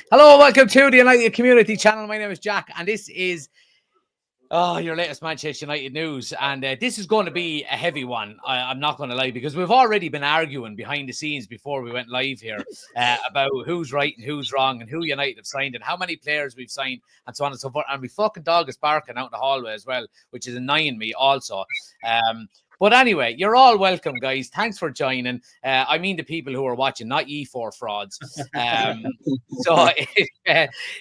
Hello, welcome to the United Community Channel. My name is Jack, and this is your latest Manchester United news. And this is going to be a heavy one, I'm not going to lie, because we've already been arguing behind the scenes before we went live here about who's right and who's wrong and who United have signed and how many players we've signed and so on and so forth. And we fucking dog is barking out in the hallway as well, which is annoying me also. But anyway, you're all welcome, guys. Thanks for joining. I mean the people who are watching, not E4 frauds. So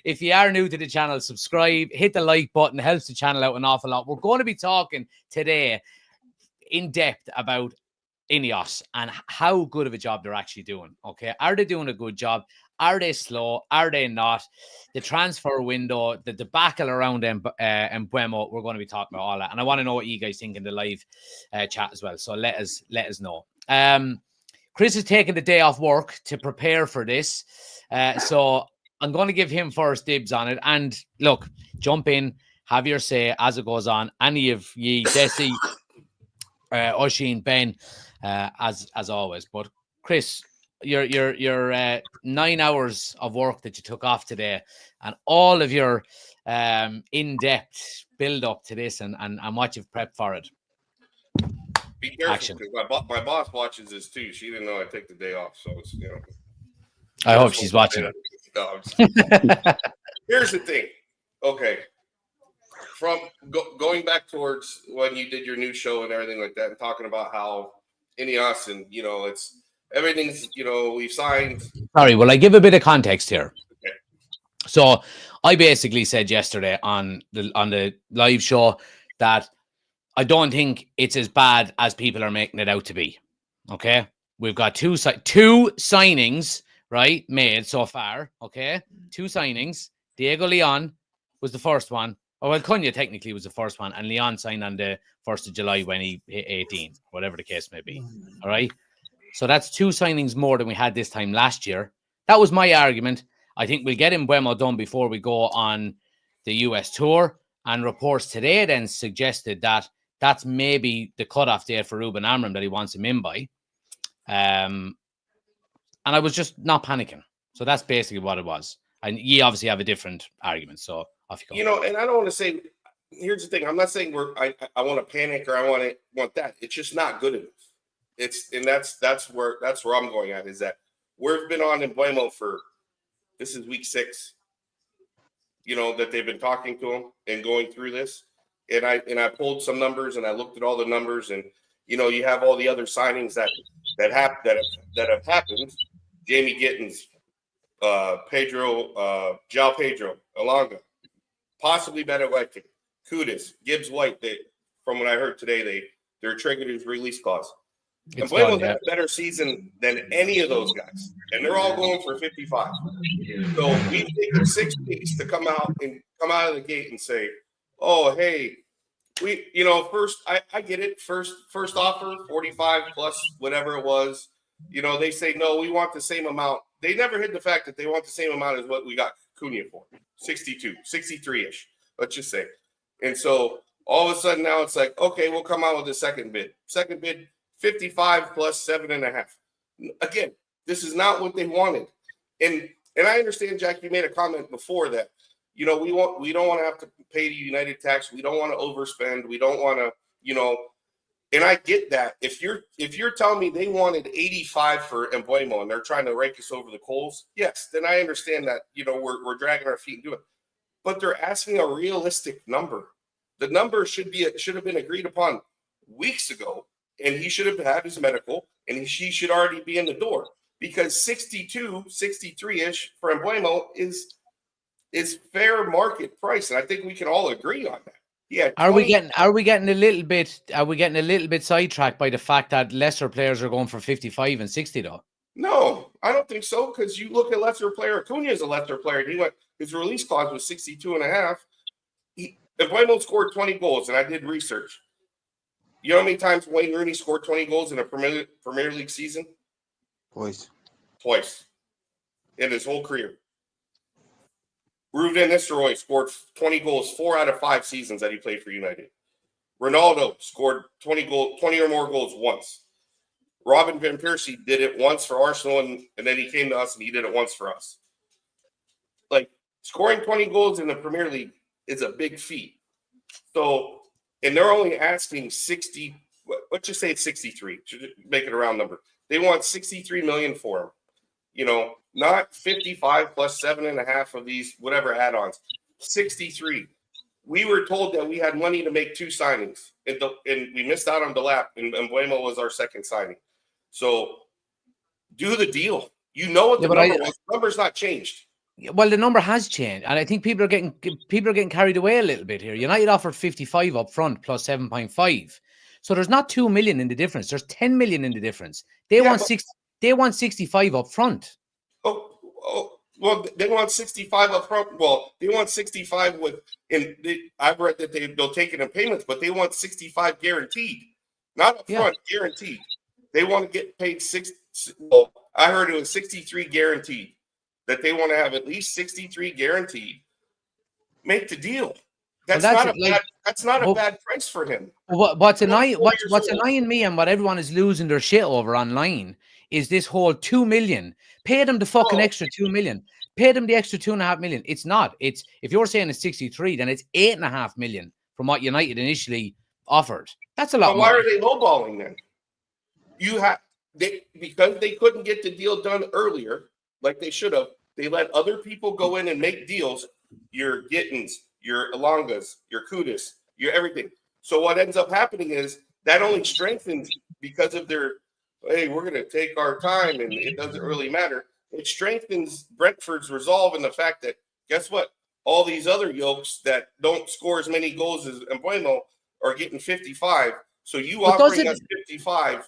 if you are new to the channel, subscribe, hit the like button. It helps the channel out an awful lot. We're going to be talking today in depth about Ineos and how good of a job they're actually doing. Okay, are they doing a good job? Are they slow? Are they not? The transfer window, the debacle around Mbeumo, we're going to be talking about all that. And I want to know what you guys think in the live chat as well. So let us know. Chris is taking the day off work to prepare for this. So I'm going to give him first dibs on it. And look, jump in, have your say as it goes on. Any of ye, Desi, Oisin, Ben, as always. But Chris, your 9 hours of work that you took off today and all of your in-depth build up to this and what you've prepped for it. Be careful, because my boss watches this too. She didn't know I take the day off, so it's I hope she's watching it. No, here's the thing. Okay, from going back towards when you did your new show and everything like that, and talking about how Ineos and it's. Everything's, we've signed. Sorry, will I give a bit of context here? Okay. So I basically said yesterday on the live show that I don't think it's as bad as people are making it out to be. Okay, we've got two signings, right, made so far. Okay, 2 signings. Diego Leon was the first one. Oh, well, Cunha technically was the first one, and Leon signed on the 1st of July when he hit 18, whatever the case may be. All right. So that's 2 signings more than we had this time last year. That was my argument. I think we'll get Mbeumo done before we go on the US tour. And reports today then suggested that that's maybe the cutoff date for Ruben Amorim that he wants him in by. And I was just not panicking. So that's basically what it was. And you obviously have a different argument. So off you go. And I don't want to say, here's the thing. I'm not saying I want to panic or I want that. It's just not good enough. That's where I'm going at, is that we've been on Mbeumo for, this is week 6, that they've been talking to him and going through this. And I pulled some numbers and I looked at all the numbers, and you have all the other signings that have happened. Jamie Gittins, Pedro, João Pedro, Alonga, possibly Benedetti, Kudus, Gibbs White. From what I heard today, they're triggered his release clause. And Mbeumo had a better season than any of those guys, and they're all going for 55. So we've taken 6 weeks to come out of the gate and say, "Oh, hey, we, first I get it. First offer 45 plus whatever it was. They say no, we want the same amount. They never hid the fact that they want the same amount as what we got Cunha for, 62, 63-ish. Let's just say. And so all of a sudden now it's like, okay, we'll come out with a second bid. 55 plus 7.5. Again, this is not what they wanted. And I understand, Jack, you made a comment before that, we don't want to have to pay the United tax. We don't want to overspend. We don't want to, and I get that. If you're telling me they wanted 85 for Mbeumo and they're trying to rake us over the coals, yes, then I understand that, we're dragging our feet and doing it. But they're asking a realistic number. The number should have been agreed upon weeks ago. And he should have had his medical, and he should already be in the door, because 62, 63-ish for Mbeumo is fair market price, and I think we can all agree on that. Yeah. Are we getting a little bit sidetracked by the fact that lesser players are going for 55 and 60 though? No, I don't think so, because you look at lesser player. Cunha is a lesser player. His release clause was 62.5. Mbeumo scored 20 goals, and I did research. You know how many times Wayne Rooney scored 20 goals in a Premier League season? Twice. In his whole career. Ruud van Nistelrooy scored 20 goals 4 out of 5 seasons that he played for United. Ronaldo scored 20 or more goals once. Robin Van Persie did it once for Arsenal, and then he came to us and he did it once for us. Like, scoring 20 goals in the Premier League is a big feat. So, and they're only asking 60, let's just say it's 63, to make it a round number. They want 63 million for him. You know, not 55 plus 7.5 of these, whatever add-ons, 63. We were told that we had money to make 2 signings, and we missed out on Delap, and Bueno was our second signing. So do the deal. You know what the number was. The number's not changed. Well, the number has changed, and I think people are getting carried away a little bit here. United offered 55 up front plus 7.5, so there's not 2 million in the difference. There's 10 million in the difference. They want 65 up front. Well, they want 65 up front. Well, they want 65 with, and I've read that they'll take it in payments, but they want 65 guaranteed, not up front, guaranteed. They want to get paid well, I heard it was 63 guaranteed. That they want to have at least 63 guaranteed. Make the deal. That's not a bad price for him. What's annoying me and what everyone is losing their shit over online is this whole 2 million. Pay them the fucking extra 2 million. Pay them the extra 2.5 million. It's not. It's, if you're saying it's 63, then it's 8.5 million from what United initially offered. That's a lot. Why are they lowballing then? Because they couldn't get the deal done earlier, like they should have. They let other people go in and make deals. Your Gittins, your Elongas, your Kudus, your everything. So what ends up happening is that only strengthens because of their, hey, we're going to take our time and it doesn't really matter. It strengthens Brentford's resolve in the fact that, guess what? All these other yokes that don't score as many goals as Bueno are getting 55. So you offering us 55.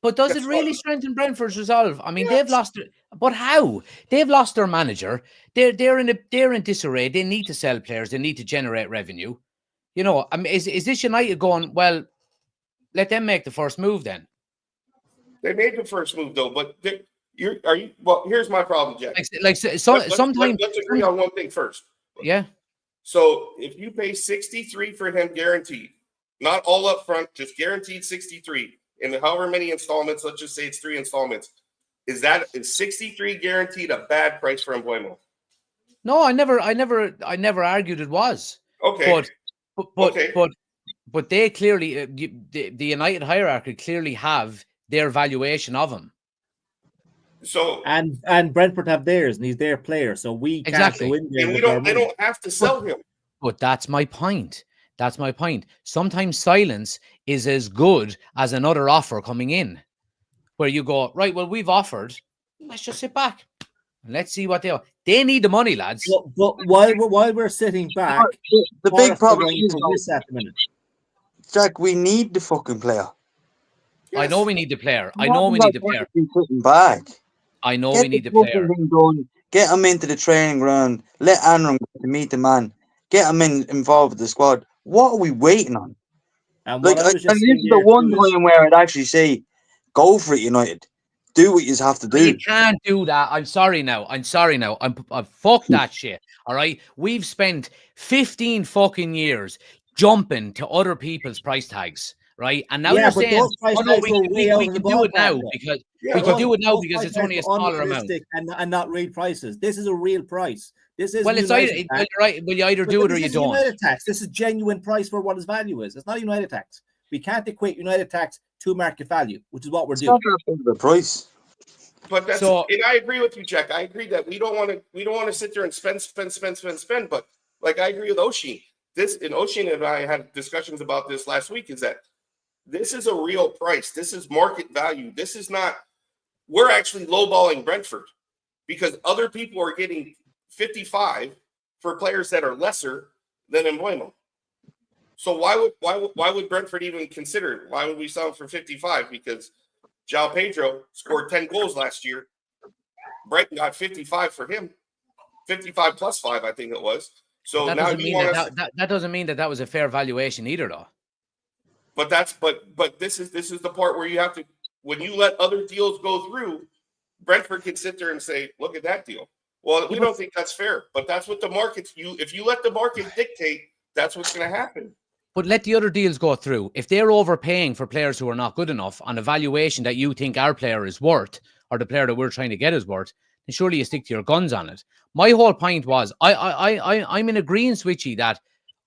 But does it really strengthen Brentford's resolve? I mean, they've lost but how? They've lost their manager. They're in disarray. They need to sell players. They need to generate revenue. You know, I mean, is this United going, well, let them make the first move then? They made the first move though, but here's my problem, Jack. Sometimes let's agree on one thing first. Yeah. So if you pay 63 for him guaranteed, not all up front, just guaranteed 63. In however many installments, let's just say it's 3 installments. Is 63 guaranteed a bad price for Bueno? No, I never argued it was. Okay. But they clearly, the United hierarchy clearly have their valuation of him. So and Brentford have theirs, and he's their player. So we can't go in there. And they don't have to sell him. But that's my point. That's my point. Sometimes silence is as good as another offer coming in, where you go, right, well, we've offered. Let's just sit back and let's see what they are. They need the money, lads. But while we're sitting back, the big problem is this at the minute. Jack, we need the fucking player. Yes. I know we need the player. I know we need the player. Back. I know we need the player. Get him into the training ground. Let Anram meet the man. Get him involved with the squad. What are we waiting on? And this is the one time where I'd actually say, go for it, United. Do what you have to do. You can't do that. I'm sorry now. Fuck that shit. All right. We've spent 15 fucking years jumping to other people's price tags. Right. And now you're saying, we can do it now because it's only a smaller amount. And not real prices. This is a real price. This is it's right. Will you either do it or you don't? United tax. This is genuine price for what his value is. It's not United tax. We can't equate United tax to market value, which is what we're doing. The price. But that's and I agree with you, Jack. I agree that we don't want to sit there and spend. But like I agree with Oshin. Oshin and I had discussions about this last week. Is that this is a real price? This is market value. This is not. We're actually lowballing Brentford because other people are getting 55 for players that are lesser than Bueno. So why would Brentford even consider it? Why would we sell him for 55? Because João Pedro scored 10 goals last year. Brighton got 55 for him, 55 plus 5, I think it was. So that now that doesn't mean that was a fair valuation either, though. But this is the part where you have to, when you let other deals go through, Brentford can sit there and say, look at that deal. Well, we don't think that's fair, but that's what the market's if you let the market dictate, that's what's going to happen. but let the other deals go through. If they're overpaying for players who are not good enough on a valuation that you think our player is worth, or the player that we're trying to get is worth, then surely you stick to your guns on it. My whole point was, I'm in agreement, Switchy, that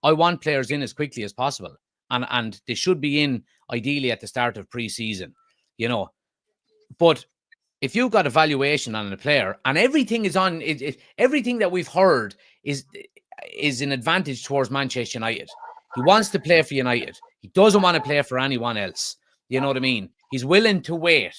I want players in as quickly as possible, and they should be in ideally at the start of pre-season, you know. But if you've got a valuation on a player and everything is on everything that we've heard is an advantage towards Manchester United. He wants to play for United. He doesn't want to play for anyone else. You know what I mean? He's willing to wait,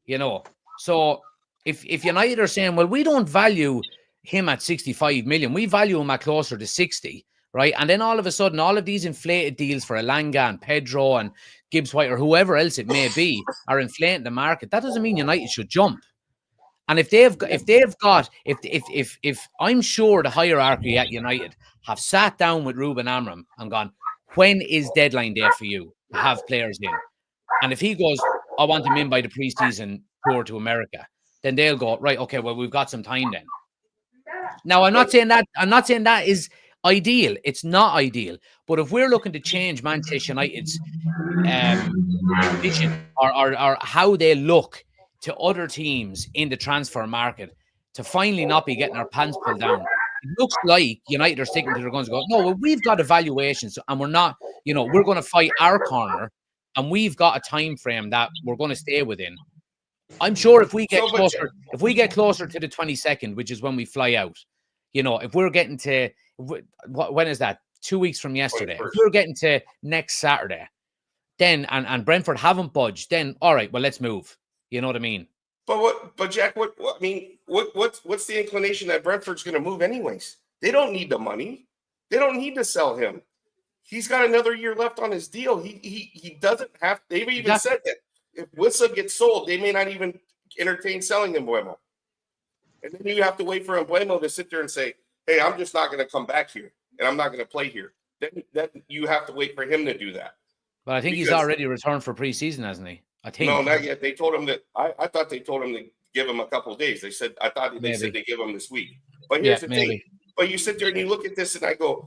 you know. So if United are saying, well, we don't value him at 65 million, we value him at closer to 60, right? And then all of a sudden, all of these inflated deals for Elanga and Pedro and Gibbs White or whoever else it may be are inflating the market. That doesn't mean United should jump. And if I'm sure the hierarchy at United have sat down with Ruben Amorim and gone, when is deadline day for you to have players in? And if he goes, I want him in by the preseason tour to America, then they'll go, right, okay, well, we've got some time then. Now, I'm not saying that is ideal. It's not ideal. But if we're looking to change Manchester United's vision or how they look to other teams in the transfer market to finally not be getting our pants pulled down, it looks like United are sticking to their guns and going, no, well, we've got evaluations and we're not, you know, we're going to fight our corner and we've got a time frame that we're going to stay within. I'm sure if we get closer to the 22nd, which is when we fly out, you know, if we're getting to, when is that? 2 weeks from yesterday. 21st. If we're getting to next Saturday, then, and Brentford haven't budged, then, all right, well, let's move. You know what I mean? But Jack, what's the inclination that Brentford's going to move anyways? They don't need the money. They don't need to sell him. He's got another year left on his deal. He doesn't have. They've even said that if Wissa gets sold, they may not even entertain selling Mbeumo. And then you have to wait for Mbeumo to sit there and say, "Hey, I'm just not going to come back here, and I'm not going to play here." Then you have to wait for him to do that. But I think he's already returned for preseason, hasn't he? I think. No, not yet. They told him that. I thought they told him to give him a couple of days. They said they said they give him this week. But here's the thing. But you sit there and you look at this, and I go,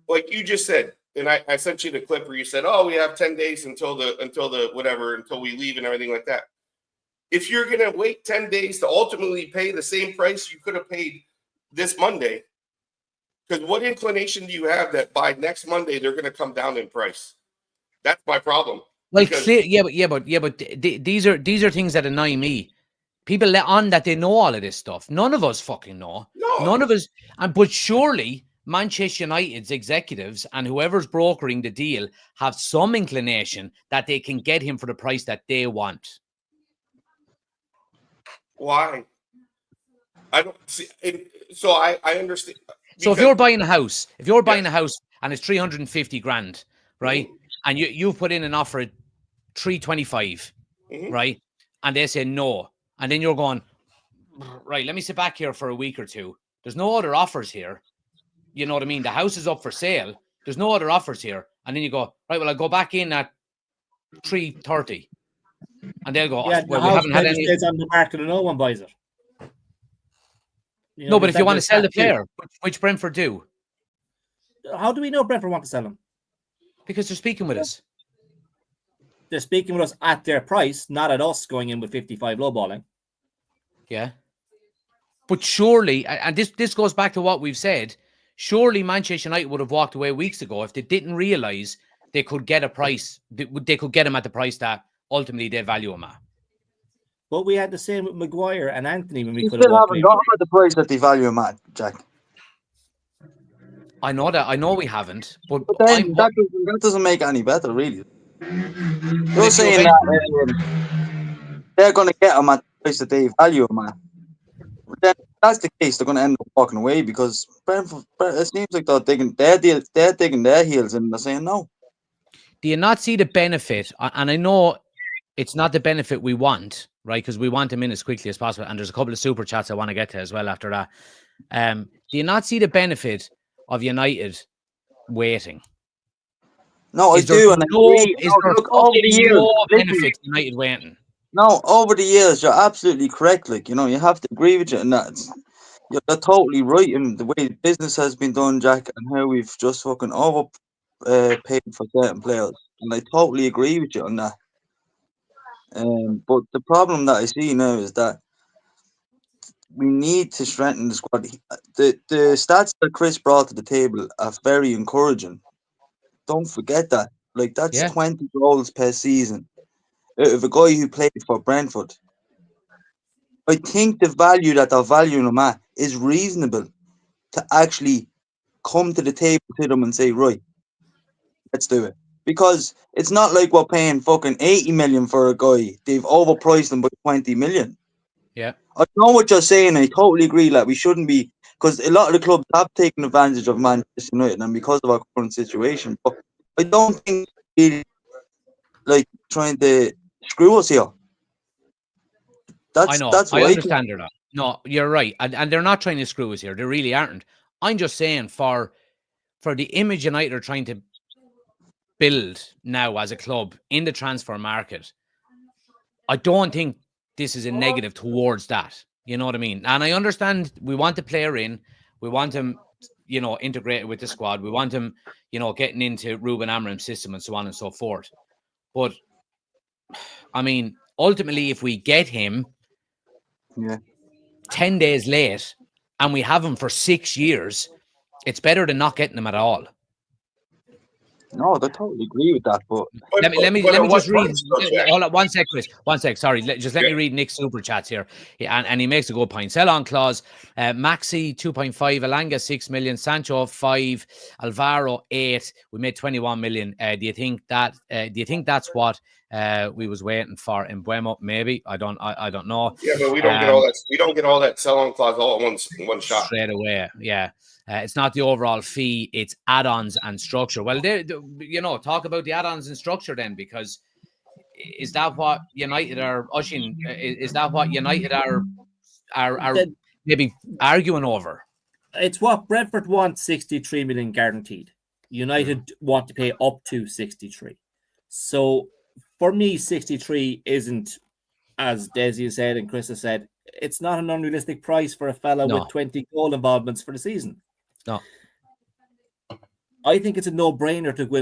like you just said, and I sent you the clip where you said, "Oh, we have 10 days until we leave and everything like that." If you're going to wait 10 days to ultimately pay the same price you could have paid this Monday, because what inclination do you have that by next Monday they're going to come down in price? That's my problem. Well, but these are things that annoy me. People let on that they know all of this stuff. None of us fucking know. No. None of us. But surely Manchester United's executives and whoever's brokering the deal have some inclination that they can get him for the price that they want. Why? I don't see. So I understand. So if you're buying a house, and it's 350 grand, right? Mm-hmm. And you've put in an offer at 325, right? And they say no. And then you're going, right, let me sit back here for a week or two. There's no other offers here. You know what I mean? The house is up for sale. There's no other offers here. And then you go, right, well, I'll go back in at 330. And they'll go, well, we haven't had any. It's on the market and no one buys it. No, but if you want to sell the player, which Brentford do. How do we know Brentford want to sell him? Because they're speaking with us. They're speaking with us at their price, not at us going in with 55 lowballing. Yeah. But surely, and this goes back to what we've said, surely Manchester United would have walked away weeks ago if they didn't realise they could get a price, they could get him at the price that ultimately they value him at. But we had the same with Maguire and Anthony when we could have walked away. Got him at the price that they value him at, Jack. I know that. I know we haven't. But then that doesn't make it any better, really. You're saying that they're going to get him at the price that they value him at. But then if that's the case, they're going to end up walking away because Brentford, it seems like they're digging their heels and they're saying no. Do you not see the benefit? And I know it's not the benefit we want, right? Because we want him in as quickly as possible. And there's a couple of super chats I want to get to as well after that. Do you not see the benefit of United waiting? No, I do. And over the years, benefit to United waiting? No, over the years, you're absolutely correct. Like, you know, you have to agree with you, and you're totally right in the way business has been done, Jack, and how we've just fucking paid for certain players, and I totally agree with you on that. But the problem that I see now is that we need to strengthen the squad. The stats that Chris brought to the table are very encouraging. Don't forget that. Like, that's Yeah. 20 goals per season out of a guy who played for Brentford. I think the value that they're valuing him at is reasonable to actually come to the table to them and say, right, let's do it. Because it's not like we're paying fucking 80 million for a guy. They've overpriced him by 20 million. Yeah. I know what you're saying. I totally agree. Like, we shouldn't be, because a lot of the clubs have taken advantage of Manchester United and because of our current situation. But I don't think really like trying to screw us here. I That's know. that's I what I think. understand they're not. No, you're right. And they're not trying to screw us here. They really aren't. I'm just saying for the image United are trying to build now as a club in the transfer market, I don't think this is a negative towards that. You know what I mean? And I understand we want the player in. We want him, integrated with the squad. We want him, getting into Ruben Amorim's system and so on and so forth. But, I mean, ultimately, if we get him 10 days late and we have him for 6 years, it's better than not getting him at all. No, I totally agree with that. But Let me just read. Hold on, 1 sec, Chris. 1 sec. Sorry, let me read Nick's super chats here. And he makes a good point. Sell on clause. Maxi 2.5, Alanga 6 million, Sancho 5, Alvaro 8. We made 21 million. Do you think that's what we was waiting for in Buemo? Maybe. I don't know. Yeah, but we don't get all that. We don't get all that sell on clause all at one shot straight away. Yeah. It's not the overall fee, it's add-ons and structure. Well, talk about the add-ons and structure then, because is that what United are ushing? Is that what United are maybe arguing over? It's what Brentford wants, 63 million guaranteed. United want to pay up to 63. So for me, 63 isn't, as Desi said and Chris has said, it's not an unrealistic price for a fella with 20 goal involvements for the season. No, I think it's a no-brainer to go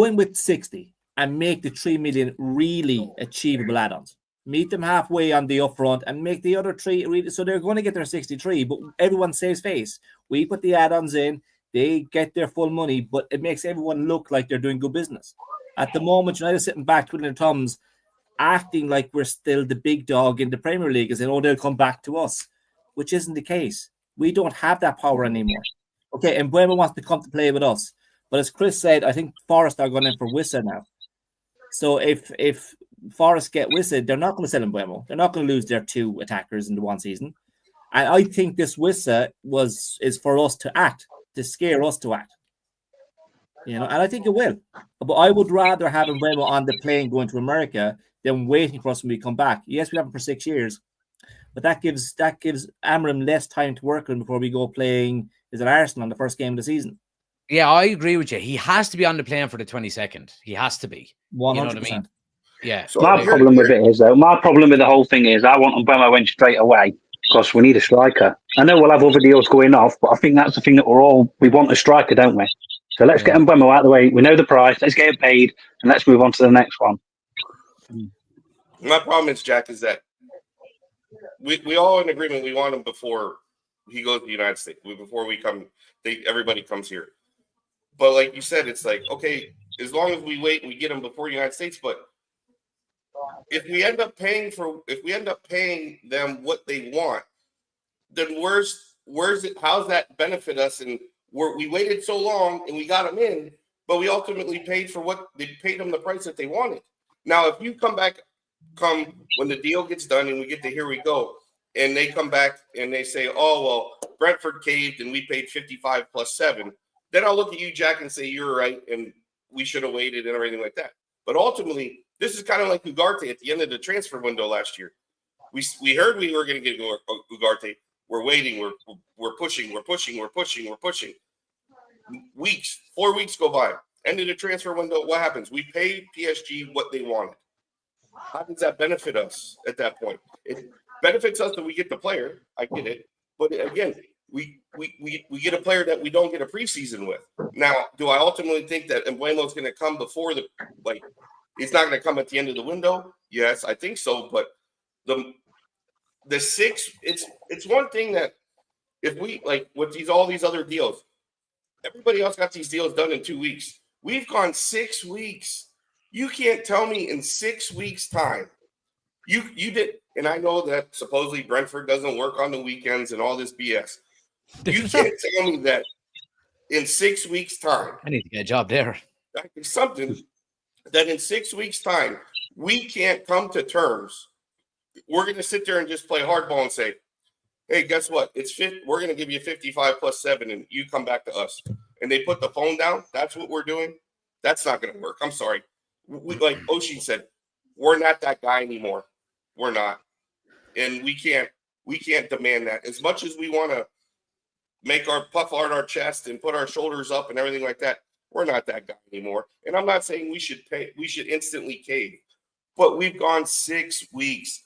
in with 60 and make the 3 million really achievable add-ons. Meet them halfway on the upfront and make the other 3 really. So they're going to get their 63, but everyone saves face. We put the add-ons in, they get their full money, but it makes everyone look like they're doing good business. At the moment, United sitting back twiddling their thumbs, acting like we're still the big dog in the Premier League, and saying, "Oh, they'll come back to us," which isn't the case. We don't have that power anymore. Okay, and Buemo wants to come to play with us. But as Chris said, I think Forest are going in for Wissa now. So if Forest get Wissa, they're not going to sell him Buemo. They're not going to lose their 2 attackers in the one season. And I think this Wissa is for us to act, to scare us to act. And I think it will. But I would rather have Buemo on the plane going to America than waiting for us when we come back. Yes, we have him for 6 years. But that gives Amorim less time to work on before we go playing Arsenal on the first game of the season. Yeah, I agree with you. He has to be on the plane for the 22nd. He has to be. 100%. You know what I mean? Yeah. So my problem with it is, though, my problem with the whole thing is I want Buemo in straight away because we need a striker. I know we'll have other deals going off, but I think that's the thing that we want a striker, don't we? So let's get Buemo out of the way. We know the price. Let's get it paid, and let's move on to the next one. My problem is, Jack, is that we all in agreement. We want him before he goes to the United States. Before we come, everybody comes here. But like you said, it's like, okay, as long as we wait and we get him before the United States. But if we end up paying them what they want, then where's it? How's that benefit us? And we waited so long and we got him in, but we ultimately paid for what they paid them the price that they wanted. Now, if you come when the deal gets done and we get to here we go, and they come back and they say, oh, well, Brentford caved and we paid 55 plus 7, then I'll look at you, Jack, and say, you're right, and we should have waited and everything like that. But ultimately, this is kind of like Ugarte at the end of the transfer window last year. We heard we were going to get Ugarte. We're waiting. We're pushing. 4 weeks go by. End of the transfer window. What happens? We pay PSG what they wanted. How does that benefit us at that point? It benefits us that we get the player. I get it. But again, we get a player that we don't get a preseason with. Now, do I ultimately think that Embuemo's going to come before he's not going to come at the end of the window? Yes, I think so. But the 6, it's one thing that if we with all these other deals, everybody else got these deals done in 2 weeks. We've gone 6 weeks. You can't tell me in 6 weeks' time you did. And I know that supposedly Brentford doesn't work on the weekends and all this BS. You can't tell me that in 6 weeks' time. I need to get a job there. Something that in 6 weeks' time we can't come to terms. We're going to sit there and just play hardball and say, hey, guess what? We're going to give you 55 plus 7, and you come back to us. And they put the phone down. That's what we're doing. That's not going to work. I'm sorry. Like Oshie said, we're not that guy anymore. We're not. And we can't demand that. As much as we want to puff out our chest and put our shoulders up and everything like that, we're not that guy anymore. And I'm not saying we should instantly cave. But we've gone 6 weeks.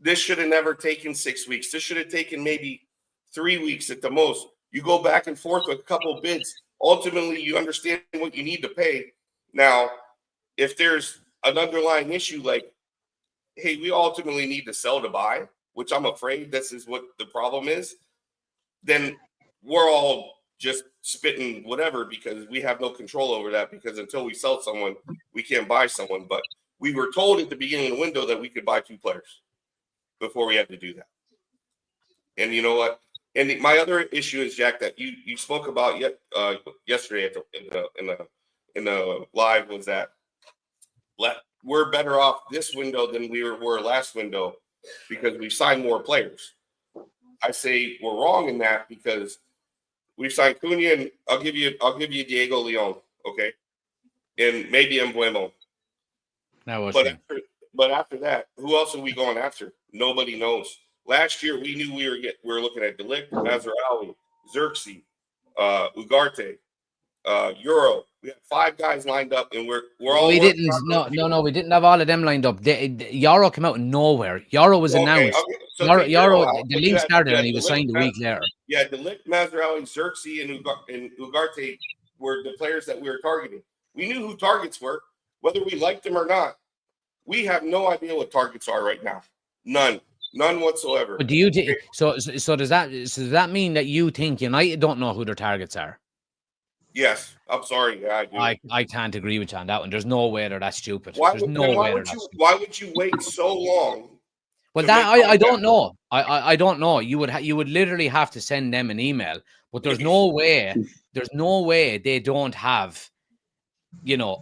This should have never taken 6 weeks. This should have taken maybe 3 weeks at the most. You go back and forth with a couple of bids. Ultimately, you understand what you need to pay. Now, if there's an underlying issue like, hey, we ultimately need to sell to buy, which I'm afraid this is what the problem is, then we're all just spitting whatever because we have no control over that, because until we sell someone, we can't buy someone. But we were told at the beginning of the window that we could buy 2 players before we had to do that. And you know what? And my other issue is, Jack, that you spoke about yesterday in the live was that we're better off this window than we were last window because we've signed more players. I say we're wrong in that because we've signed Cunha, and I'll give you Diego Leon, okay, and maybe Embuemo. But after that, who else are we going after? Nobody knows. Last year, we knew we were looking at De Ligt, Mazraoui, Xerxes, Ugarte, Euro. We had 5 guys lined up, and we're all. We didn't. No. We didn't have all of them lined up. Euro came out of nowhere. Euro was announced. Okay. So the league started, and he was signed a week later. Yeah, De Ligt, Mazraoui, Xerxes, and Ugarte were the players that we were targeting. We knew who targets were, whether we liked them or not. We have no idea what targets are right now. None whatsoever. But do you so does that mean that you think United don't know who their targets are? Yes, I'm sorry. Yeah, I do. I can't agree with you on that one. There's no way they're that stupid. Why would you wait so long? Well, that I don't know. I don't know. You would literally have to send them an email. But there's no way. There's no way they don't have,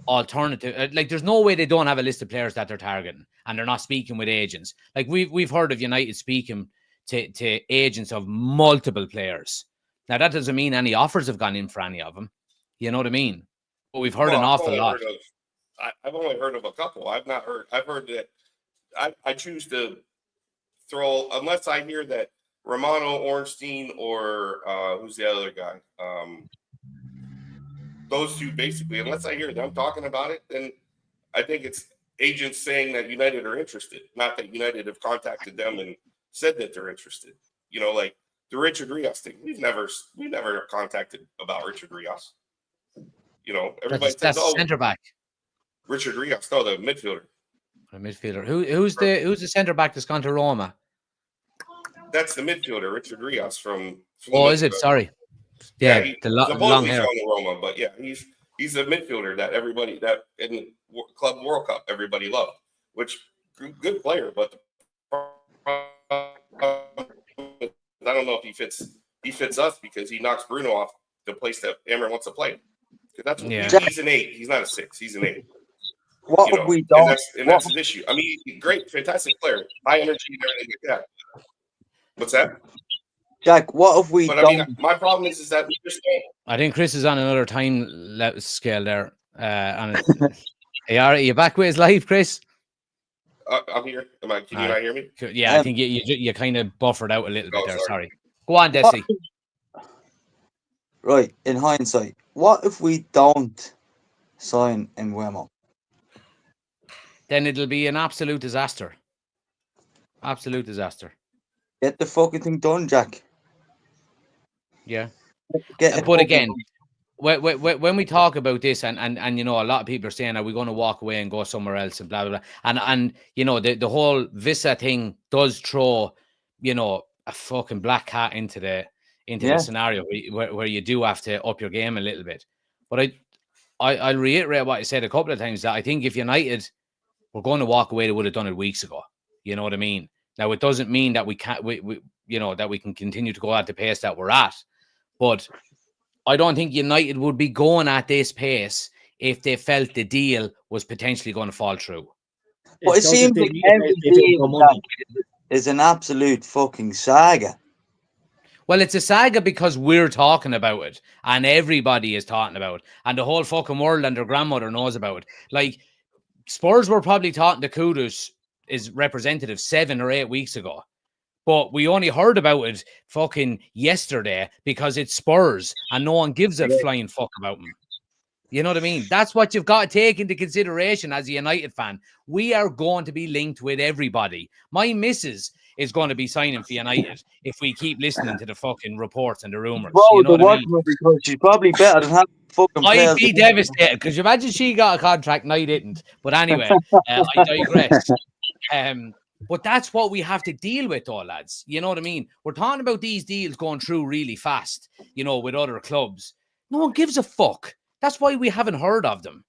alternative. Like, there's no way they don't have a list of players that they're targeting, and they're not speaking with agents. Like, we've heard of United speaking to agents of multiple players. Now, that doesn't mean any offers have gone in for any of them. You know what I mean? But we've heard an awful lot. I've only heard of a couple. I've heard that. I choose to throw, unless I hear that Romano, Ornstein, or who's the other guy? Those two, basically, unless I hear them talking about it, then I think it's agents saying that United are interested, not that United have contacted them and said that they're interested. Like the Richard Rios thing. We've never contacted about Richard Rios. Everybody that's says, center back. Richard Rios, no, the midfielder. The midfielder. Who's the center back that's gone to Roma? That's the midfielder, Richard Rios from is it? Sorry. Yeah, the long hair. On the Roma, but yeah, he's a midfielder that everybody that in the Club World Cup everybody loved, which good player, but I don't know if he fits us because he knocks Bruno off the place that Amber wants to play. That's he's an 8. He's not a 6. He's an 8. What have we done? And that's an issue. I mean, great, fantastic player, high energy and everything like that. What's that? Jack, what have we done? I mean, my problem is that we just don't. I think Chris is on another time scale there. Are you back with his live, Chris? I'm here. Can you not hear me? Yeah, I think you kind of buffered out a little bit there. Sorry. Go on, Desi. Right, in hindsight, what if we don't sign Embuemo? Then it'll be an absolute disaster. Absolute disaster. Get the fucking thing done, Jack. Yeah. But again, when we talk about this, and you know, a lot of people are saying, are we going to walk away and go somewhere else and blah blah blah, and you know, the whole visa thing does throw, you know, a fucking black cat into the scenario where you do have to up your game a little bit. But I'll reiterate what I said a couple of times, that I think if United were going to walk away, they would have done it weeks ago. You know what I mean? Now, it doesn't mean that we can't, you know, that we can continue to go at the pace that we're at, but I don't think United would be going at this pace if they felt the deal was potentially going to fall through. But it seems like every deal is an absolute fucking saga. Well, it's a saga because we're talking about it, and everybody is talking about it, and the whole fucking world and their grandmother knows about it. Like, Spurs were probably talking to Kudus, his representative, 7 or 8 weeks ago. But we only heard about it fucking yesterday because it's Spurs and no one gives a flying fuck about them. You know what I mean? That's what you've got to take into consideration as a United fan. We are going to be linked with everybody. My missus is going to be signing for United if we keep listening to the fucking reports and the rumours. Well, you know what I mean? Because she's probably better than having fucking players. I'd be devastated because you imagine she got a contract and I didn't. But anyway, I digress. But that's what we have to deal with, though, lads. You know what I mean? We're talking about these deals going through really fast, you know, with other clubs. No one gives a fuck. That's why we haven't heard of them.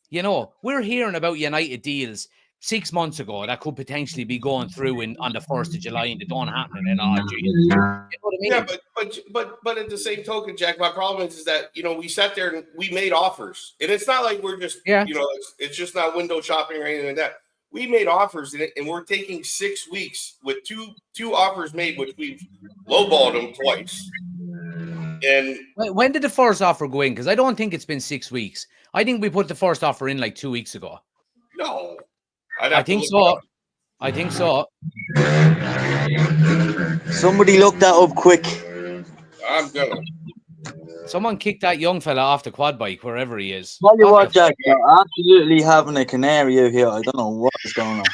You know, we're hearing about United deals 6 months ago that could potentially be going through on the 1st of July and they don't happen in RG. You know what I mean? Yeah, but at the same token, Jack, my problem is that, you know, we sat there and we made offers. And it's not like we're just, you know, it's just not window shopping or anything like that. We made offers in it, and we're taking 6 weeks with two offers made, which we've lowballed them twice. And when did the first offer go in? Because I don't think it's been 6 weeks. I think we put the first offer in like 2 weeks ago. No, I think so. I think so. Somebody look that up quick. I'm gonna. Someone kicked that young fella off the quad bike wherever he is. Tell you what, Jack, you're absolutely having a canary out here. I don't know what is going on.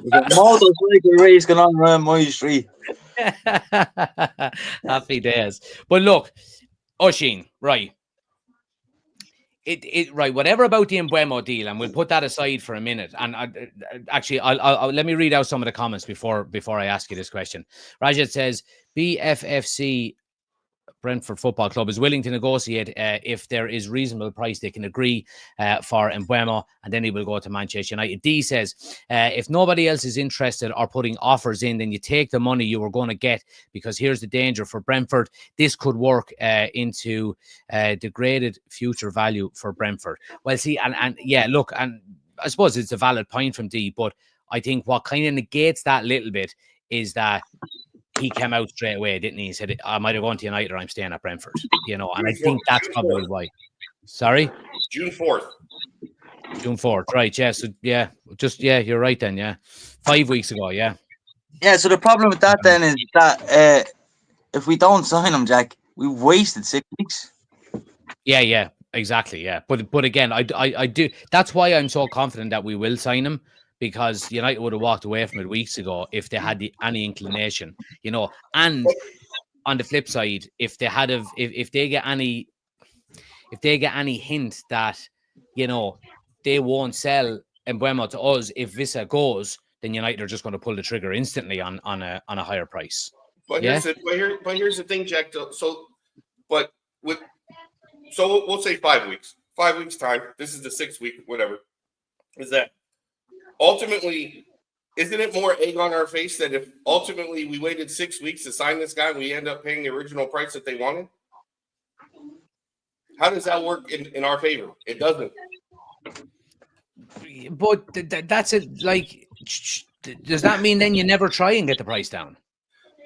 There's a motorcycle race going on around my street. Happy days. But look, Oisín, right. Right, whatever about the Mbeumo deal, and we'll put that aside for a minute. And I'll let me read out some of the comments before I ask you this question. Rajat says, BFFC Brentford Football Club is willing to negotiate if there is reasonable price they can agree for Mbeumo, and then he will go to Manchester United. D says, if nobody else is interested or putting offers in, then you take the money you were going to get, because here's the danger for Brentford. This could work into degraded future value for Brentford. Well, see, and yeah, look, and I suppose it's a valid point from D, but I think what kind of negates that little bit is that he came out straight away, didn't he? He said, I'm either going to United or I'm staying at Brentford, you know, and I think that's probably why. Sorry? June 4th. June 4th, right, yeah. So, you're right then, yeah. 5 weeks ago, yeah. Yeah, so the problem with that then is that if we don't sign him, Jack, we've wasted 6 weeks. Yeah, exactly, yeah. But again, I do. That's why I'm so confident that we will sign him, because United would have walked away from it weeks ago if they had any inclination, you know. And on the flip side, if they get any hint that, you know, they won't sell Mbeumo to us if Visa goes, then United are just going to pull the trigger instantly on a higher price. But here's the thing, Jack. So we'll say 5 weeks. 5 weeks time. This is the 6 week, whatever. Is that ultimately, isn't it more egg on our face that if ultimately we waited 6 weeks to sign this guy and we end up paying the original price that they wanted? How does that work in our favor? It doesn't. But that's it. Like, does that mean then you never try and get the price down?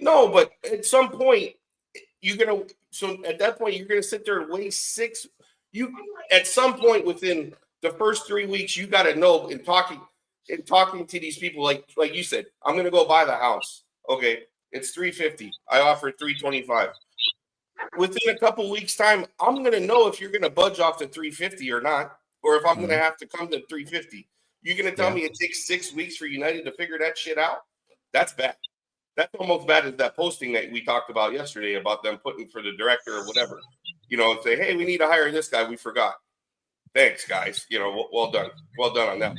No, but at some point at that point you're gonna sit there and wait at some point within the first 3 weeks, you got to know in talking to these people, like you said, I'm going to go buy the house. Okay, it's $350. I offered $325. Within a couple weeks' time, I'm going to know if you're going to budge off to $350 or not, or if I'm going to have to come to $350. You're going to tell me it takes 6 weeks for United to figure that shit out? That's bad. That's almost bad as that posting that we talked about yesterday about them putting for the director or whatever, and say, hey, we need to hire this guy. We forgot. Thanks, guys. Well done. Well done on that.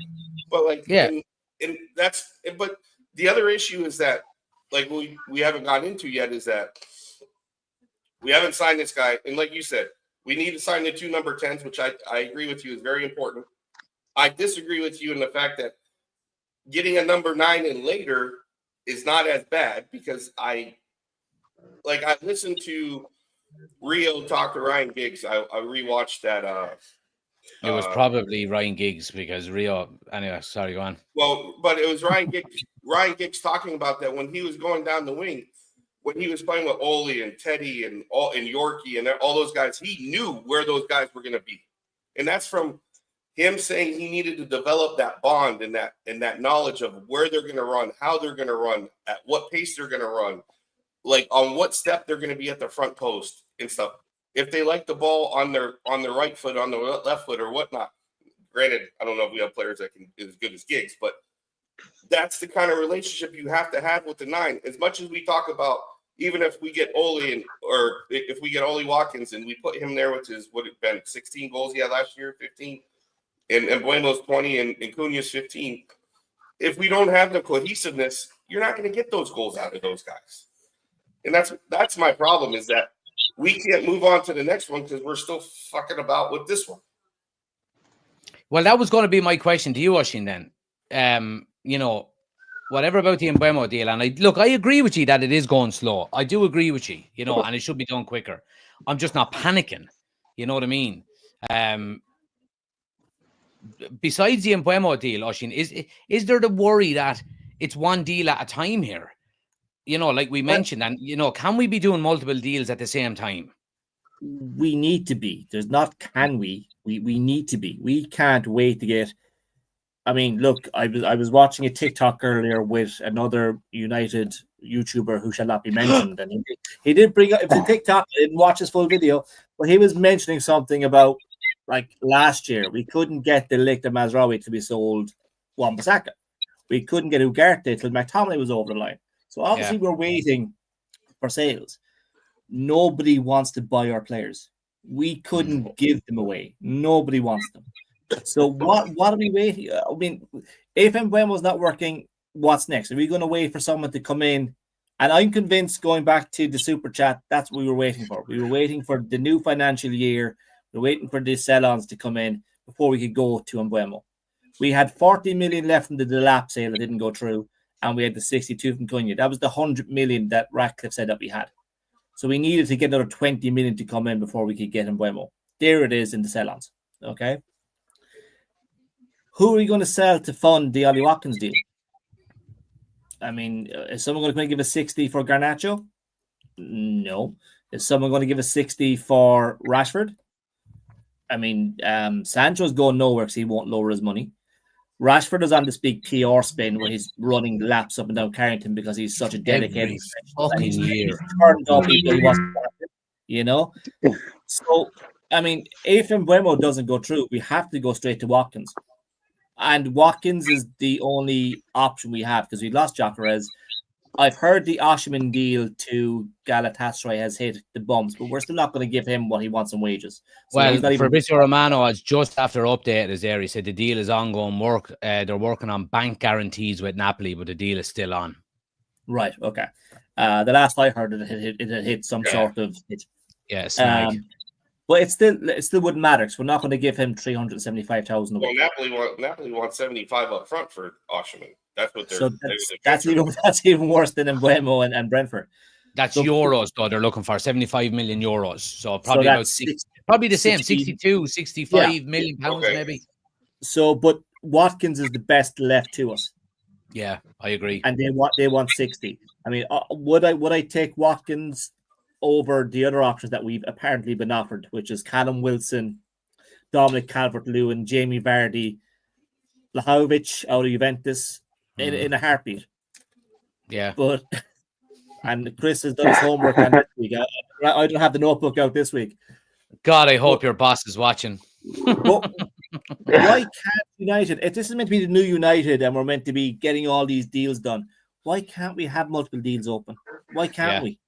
But and that's, but the other issue is that, like, we haven't gotten into yet is that we haven't signed this guy. And like you said, we need to sign the 2 number 10s, which I agree with you is very important. I disagree with you in the fact that getting a number 9 in later is not as bad, because I listened to Rio talk to Ryan Giggs. I rewatched that. It was probably Ryan Giggs, because Rio. Anyway, sorry, go on. Well, but it was Ryan Giggs. Ryan Giggs talking about that when he was going down the wing, when he was playing with Ole and Teddy and Yorkie and all those guys. He knew where those guys were going to be, and that's from him saying he needed to develop that bond and that knowledge of where they're going to run, how they're going to run, at what pace they're going to run, like on what step they're going to be at the front post and stuff. If they like the ball on their right foot, on the left foot, or whatnot. Granted, I don't know if we have players that can be as good as Giggs, but that's the kind of relationship you have to have with the 9. As much as we talk about, even if we get Ole or if we get Ole Watkins and we put him there, which is what it been 16 goals he had last year, 15. And Bueno's 20 and Cunha's 15. If we don't have the cohesiveness, you're not going to get those goals out of those guys. And that's my problem, is that we can't move on to the next one because we're still fucking about with this one. Well, that was going to be my question to you, Oisín, then. Whatever about the Mbeumo deal, and I agree with you that it is going slow. I do agree with you, and it should be done quicker. I'm just not panicking. You know what I mean? Besides the Mbeumo deal, Oisín, is there the worry that it's one deal at a time here? Like we mentioned, and can we be doing multiple deals at the same time? We need to be. There's not can we. We need to be. We can't wait to get. I mean, look, I was watching a TikTok earlier with another United YouTuber who shall not be mentioned, and he did bring up the TikTok. I didn't watch his full video, but he was mentioning something about, like, last year we couldn't get the Ligt of Mazraoui to be sold Wan-Bissaka. We couldn't get Ugarte till McTominay was over the line. So obviously we're waiting for sales. Nobody wants to buy our players. We couldn't give them away. Nobody wants them. So what are we waiting? I mean, if Mbeumo's not working, what's next? Are we going to wait for someone to come in? And I'm convinced, going back to the super chat, that's what we were waiting for. We were waiting for the new financial year. We were waiting for the sell-ons to come in before we could go to Mbeumo. We had 40 million left in the Delap sale that didn't go through, and we had the 62 from Cunha. That was the 100 million that Ratcliffe said that we had. So we needed to get another 20 million to come in before we could get Mbeumo. There it is in the sell-ons. Okay. Who are we going to sell to fund the Ollie Watkins deal? I mean, is someone going to give a 60 for Garnacho? No. Is someone going to give a 60 for Rashford? I mean, Sancho's going nowhere because he won't lower his money. Rashford is on this big PR spin where he's running laps up and down Carrington because he's such a dedicated fucking year. Turned up people he wasn't, So, I mean, if Mbeumo doesn't go through, we have to go straight to Watkins. And Watkins is the only option we have because we lost Gyökeres. I've heard the Osimhen deal to Galatasaray has hit the bumps, but we're still not going to give him what he wants in wages. So Fabrizio Romano has just after updated his there. He said the deal is ongoing work. They're working on bank guarantees with Napoli, but the deal is still on. Right. Okay. The last I heard, it had hit some sort of hit. Yes. But it still wouldn't matter because we're not going to give him 375,000. Well, Napoli wants 75 up front for Osimhen. That's what they're. So that's even worse than Mbeumo and Brentford. That's euros, though. They're looking for 75 million euros. So probably about probably the same 62, 65 million pounds, maybe. So, but Watkins is the best left to us. Yeah, I agree. And they want 60. I mean, would I take Watkins over the other options that we've apparently been offered, which is Callum Wilson, Dominic Calvert-Lewin, Jamie Vardy, Vlahovic out of Juventus in a heartbeat. Yeah. But and Chris has done his homework on this week. I don't have the notebook out this week. God, I hope your boss is watching. But why can't United, if this is meant to be the new United and we're meant to be getting all these deals done, Why can't we have multiple deals open? Why can't we?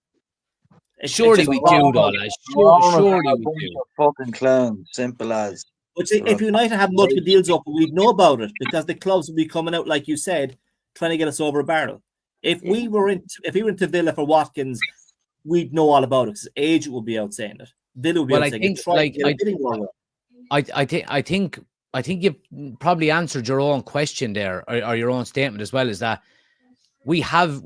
Surely we do, though, lads. Surely we do. Fucking clown, simple as. But see, if United have multiple deals open, we'd know about it because the clubs would be coming out, like you said, trying to get us over a barrel. If we were into Villa for Watkins, we'd know all about it because agent would be out saying it. Villa would be out saying it. I think you probably answered your own question there, or your own statement as well. Is that we have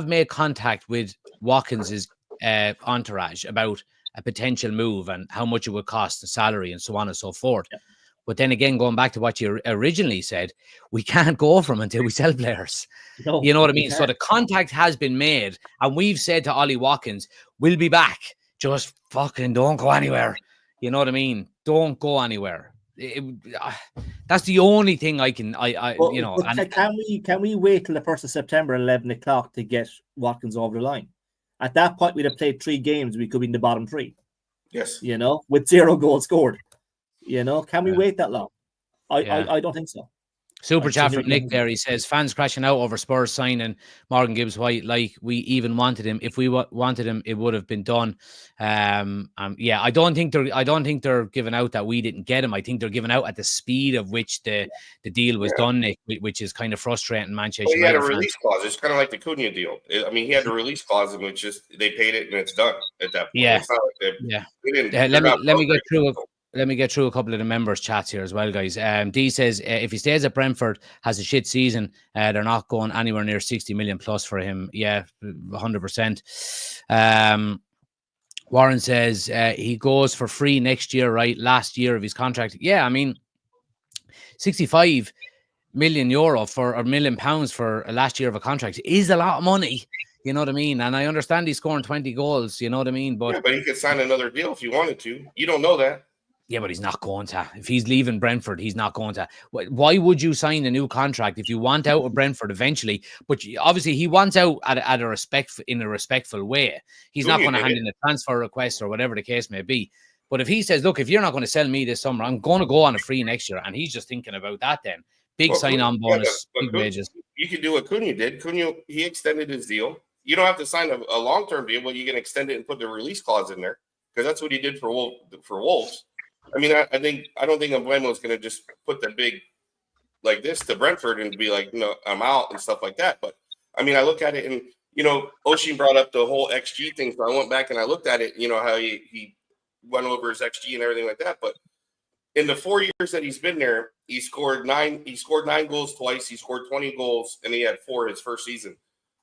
made contact with Watkins's entourage about a potential move and how much it would cost, the salary, and so on and so forth. Yeah. But then again, going back to what you originally said, we can't go for him until we sell players. No, you know what I mean? So the contact has been made, and we've said to Ollie Watkins, we'll be back. Just fucking don't go anywhere. You know what I mean? Don't go anywhere. That's the only thing I can, you know. And can we wait till the 1st of September at 11 o'clock to get Watkins over the line? At that point, we'd have played 3 games. We could be in the bottom 3. Yes. You know, with 0 goals scored. You know, can we wait that long? I don't think so. Super chat from Nick there. He says, fans crashing out over Spurs signing Morgan Gibbs White. Like, we even wanted him. If we wanted him, it would have been done. Yeah, I don't think they're giving out that we didn't get him. I think they're giving out at the speed of which the deal was done, Nick, which is kind of frustrating. Manchester United. He had a release clause. It's kind of like the Cunha deal. I mean, he had a release clause, and it's just they paid it and it's done at that point. Yeah, it's not like let me get through a couple of the members' chats here as well, guys. D says, if he stays at Brentford, has a shit season, they're not going anywhere near 60 million plus for him. Yeah, 100%. Warren says, he goes for free next year, right? Last year of his contract. Yeah, I mean, 65 million euro for £1 million for a last year of a contract is a lot of money. You know what I mean? And I understand he's scoring 20 goals. You know what I mean? But he could sign another deal if he wanted to. You don't know that. Yeah, but he's not going to. If he's leaving Brentford, he's not going to. Why would you sign a new contract if you want out of Brentford eventually? But obviously, he wants out in a respectful way. He's not going to hand in a transfer request or whatever the case may be. But if he says, "Look, if you're not going to sell me this summer, I'm going to go on a free next year," and he's just thinking about that, then big sign-on bonus, big wages. You could do what Cunha did. Cunha, he extended his deal. You don't have to sign a long-term deal, but you can extend it and put the release clause in there because that's what he did for Wolves. I mean, I don't think Emblemo is going to just put the big like this to Brentford and be like, no, I'm out and stuff like that. But I mean, I look at it and, you know, Oshin brought up the whole XG thing. So I went back and I looked at it, you know, how he went over his XG and everything like that. But in the 4 years that he's been there, he scored 9 goals twice. He scored 20 goals and he had 4 his first season.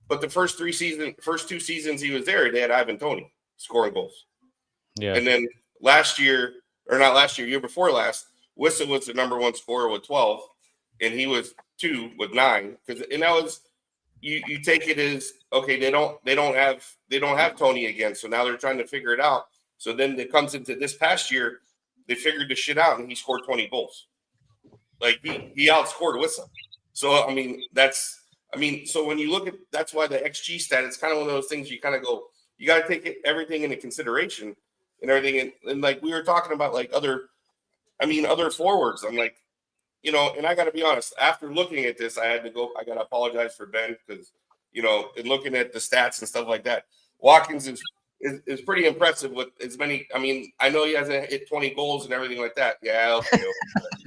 But the first 2 seasons he was there, they had Ivan Toney scoring goals. Yeah. And then year before last, Wissa was the number 1 scorer with 12, and he was 2 with 9. And that was you take it as okay. They don't have Toney again, so now they're trying to figure it out. So then it comes into this past year, they figured the shit out, and he scored 20 goals. Like he outscored Wissa. So I mean so when you look at that's why the XG stat, it's kind of one of those things you kind of go, you got to take everything into consideration. And everything, and like we were talking about, like other forwards. I'm like, you know, and I got to be honest. After looking at this, I got to apologize for Ben because, you know, in looking at the stats and stuff like that, Watkins is pretty impressive with as many. I mean, I know he hasn't hit 20 goals and everything like that. Yeah, okay.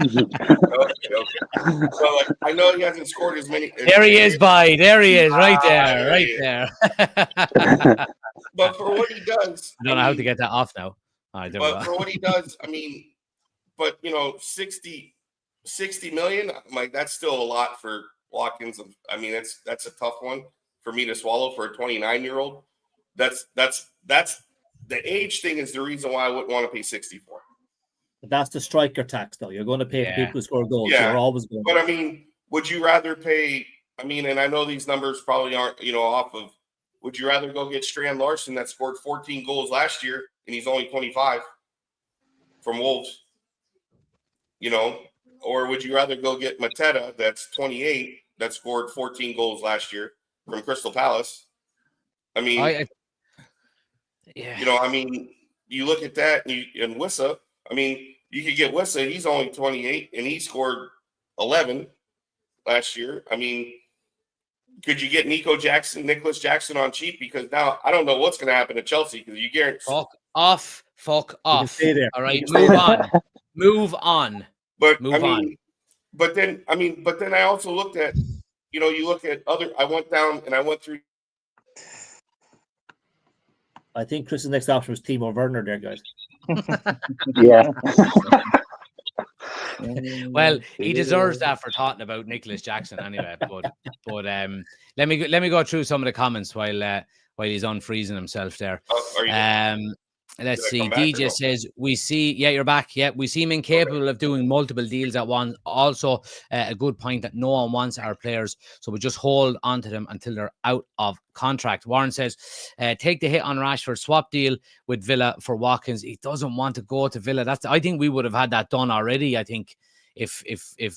So like, I know he hasn't scored as many. There he is, right there. But for what he does, I don't know how to get that off now. But for what he does, I mean, but you know, 60 million, I'm like, that's still a lot for Watkins. I mean, that's a tough one for me to swallow for a 29-year-old. That's the age thing is the reason why I wouldn't want to pay 64. But that's the striker tax, though. You're going to pay people who score goals. Yeah. You're always going. But I mean, would you rather pay? I mean, and I know these numbers probably aren't, you know, off of. Would you rather go get Strand Larson that scored 14 goals last year and he's only 25 from Wolves? You know, or would you rather go get Mateta that's 28 that scored 14 goals last year from Crystal Palace? I mean, you know, I mean, you look at that and Wissa. I mean, you could get Wissa. He's only 28 and he scored 11 last year. I mean, could you get Nicholas Jackson on cheap? Because now I don't know what's going to happen to Chelsea because you guarantee. Fuck off. Stay there. All right, move on. But Move on. But then I also looked at, you look at other. I went down and I went through. I think Chris's next option was Timo Werner there, guys. Yeah. Well, he deserves that for talking about Nicholas Jackson anyway. But let me go through some of the comments while he's unfreezing himself there. Let's see. DJ says, you're back. Yeah, we seem incapable of doing multiple deals at once. Also, a good point that no one wants our players, so we just hold on to them until they're out of contract. Warren says, take the hit on Rashford, swap deal with Villa for Watkins. He doesn't want to go to Villa. I think we would have had that done already. I think if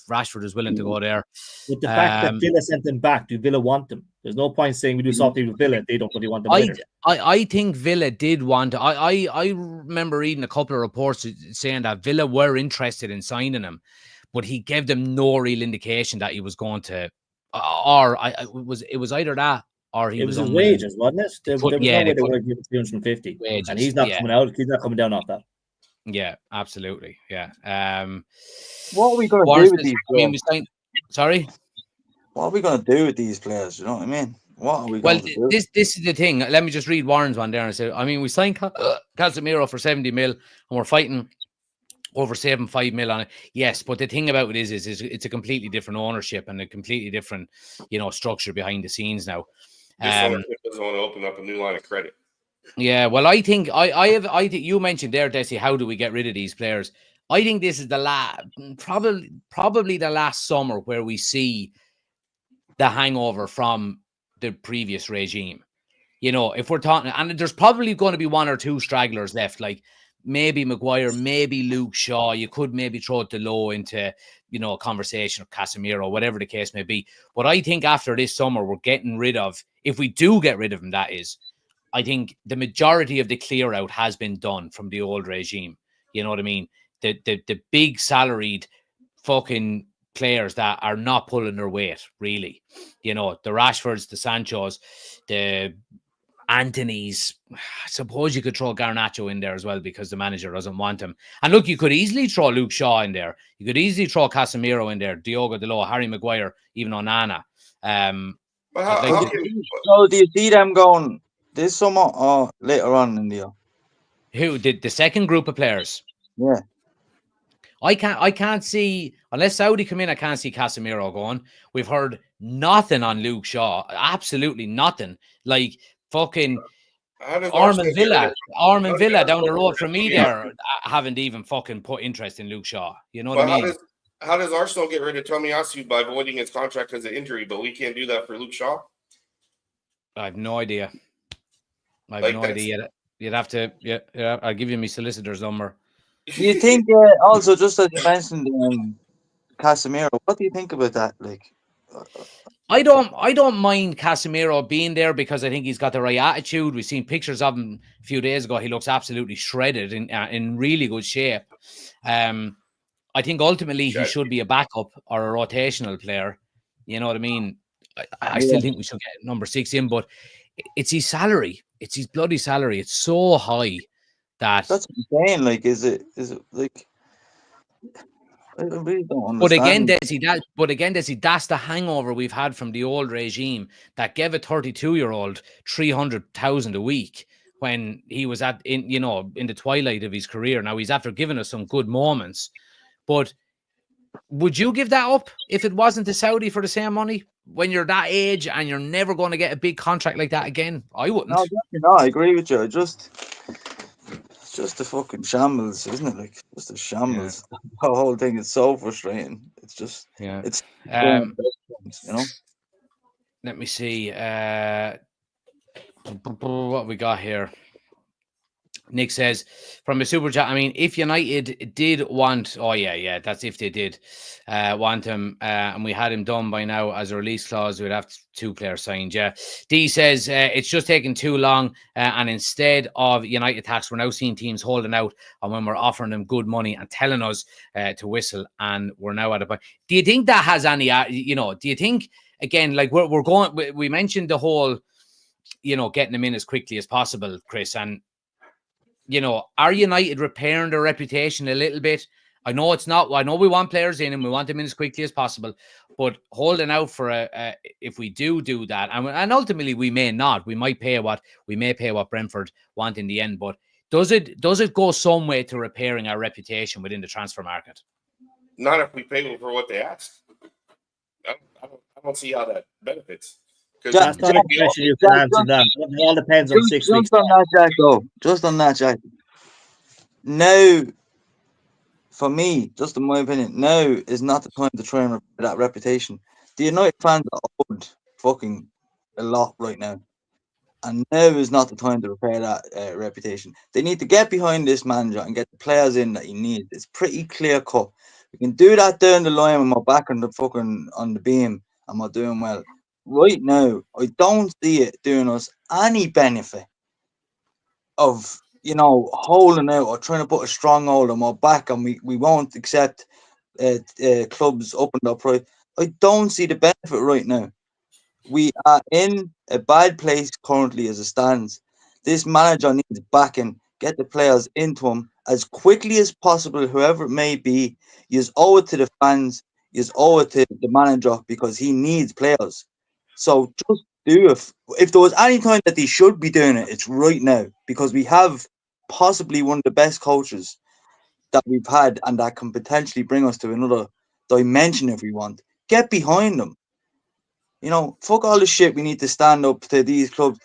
Rashford is willing to go there. With the fact that Villa sent him back, do Villa want them? There's no point saying we do something with Villa if they don't really want them. I think Villa did want to. I remember reading a couple of reports saying that Villa were interested in signing him, but he gave them no real indication that he was going to, it was either that or he was his on wages, wasn't it? There was no way they would give him 350, wages, and he's not coming out. He's not coming down off that. Yeah, absolutely. Yeah. What are we going to do with these players? Sorry? What are we going to do with these players? You know what I mean? What are we going to do? This is the thing. Let me just read Warren's one there and say, we signed Casemiro for 70 mil and we're fighting over 75 mil on it. Yes, but the thing about it is it's a completely different ownership and a completely different, structure behind the scenes now. This ownership doesn't want to open up a new line of credit. Yeah, well, I think I think you mentioned there, Desi, how do we get rid of these players? I think this is probably the last summer where we see the hangover from the previous regime. If we're talking, and there's probably going to be one or two stragglers left, like maybe Maguire, maybe Luke Shaw. You could maybe throw Delo into, a conversation of Casemiro, whatever the case may be. But I think after this summer, we're getting rid of, if we do get rid of him, that is, I think the majority of the clear out has been done from the old regime. You know what I mean? The big salaried fucking players that are not pulling their weight, really. The Rashfords, the Sanchos, the Anthony's. I suppose you could throw Garnacho in there as well because the manager doesn't want him. And look, you could easily throw Luke Shaw in there. You could easily throw Casemiro in there, Diogo Dalot, Harry Maguire, even Onana. So do you see them going this summer or later on in the year? Who did the second group of players? Yeah. I can't see, unless Saudi come in, I can't see Casemiro going. We've heard nothing on Luke Shaw. Absolutely nothing. Like fucking Armin Villa down the road from me there haven't even fucking put interest in Luke Shaw. You know what I mean? How does Arsenal get rid of Tomiyasu by voiding his contract because of injury, but we can't do that for Luke Shaw? I have no idea. Idea. You'd have to, yeah. I'll give you my solicitor's number. Do you think also, just as you mentioned Casemiro, what do you think about that? Like, I don't mind Casemiro being there because I think he's got the right attitude. We've seen pictures of him a few days ago. He looks absolutely shredded in really good shape. I think ultimately he should be a backup or a rotational player. You know what I mean? I still think we should get number 6 in, but it's his salary. It's his bloody salary. It's so high that's what I'm saying. Like, is it like? I really don't understand. But again, Desi, that's the hangover we've had from the old regime that gave a 32-year-old 300,000 a week when he was in the twilight of his career. Now he's after giving us some good moments, but would you give that up if it wasn't to Saudi for the same money when you're that age and you're never going to get a big contract like that again? I wouldn't. No, I agree with you. It's just a fucking shambles, isn't it? Like, just a shambles. Yeah. The whole thing is so frustrating. It's just, it's, Let me see. What we got here. Nick says from a super chat, if United did want, that's if they did want him, and we had him done by now as a release clause, we'd have 2 players signed. Yeah. D says it's just taking too long, and instead of United tax, we're now seeing teams holding out on when we're offering them good money and telling us to whistle, and we're now at a point. Do you think that has any, do you think again, like we're going. We mentioned the whole, getting them in as quickly as possible, Chris, and are United repairing their reputation a little bit? I know it's not. I know we want players in and we want them in as quickly as possible, but holding out for if we do that, and ultimately we may not. We may pay what Brentford want in the end, but does it go some way to repairing our reputation within the transfer market? Not if we pay them for what they ask. I don't see how that benefits. That's not a question you can answer that. It all depends on 6 weeks. Just on that, Jack, though. Just on that, Jack. Now, for me, just in my opinion, now is not the time to try and repair that reputation. The United fans are owed fucking a lot right now. And now is not the time to repair that reputation. They need to get behind this manager and get the players in that he needs. It's pretty clear cut. We can do that down the line when we're back on the beam and we're doing well. Right now, I don't see it doing us any benefit of holding out or trying to put a stronghold on our back, and we won't accept clubs up and up price. I don't see the benefit right now. We are in a bad place currently as it stands. This manager needs backing. Get the players into him as quickly as possible, whoever it may be. You owe it to the fans. You owe it to the manager because he needs players. So just do it. If there was any time that they should be doing it, it's right now, because we have possibly one of the best coaches that we've had and that can potentially bring us to another dimension if we want. Get behind them. Fuck all the shit. We need to stand up to these clubs.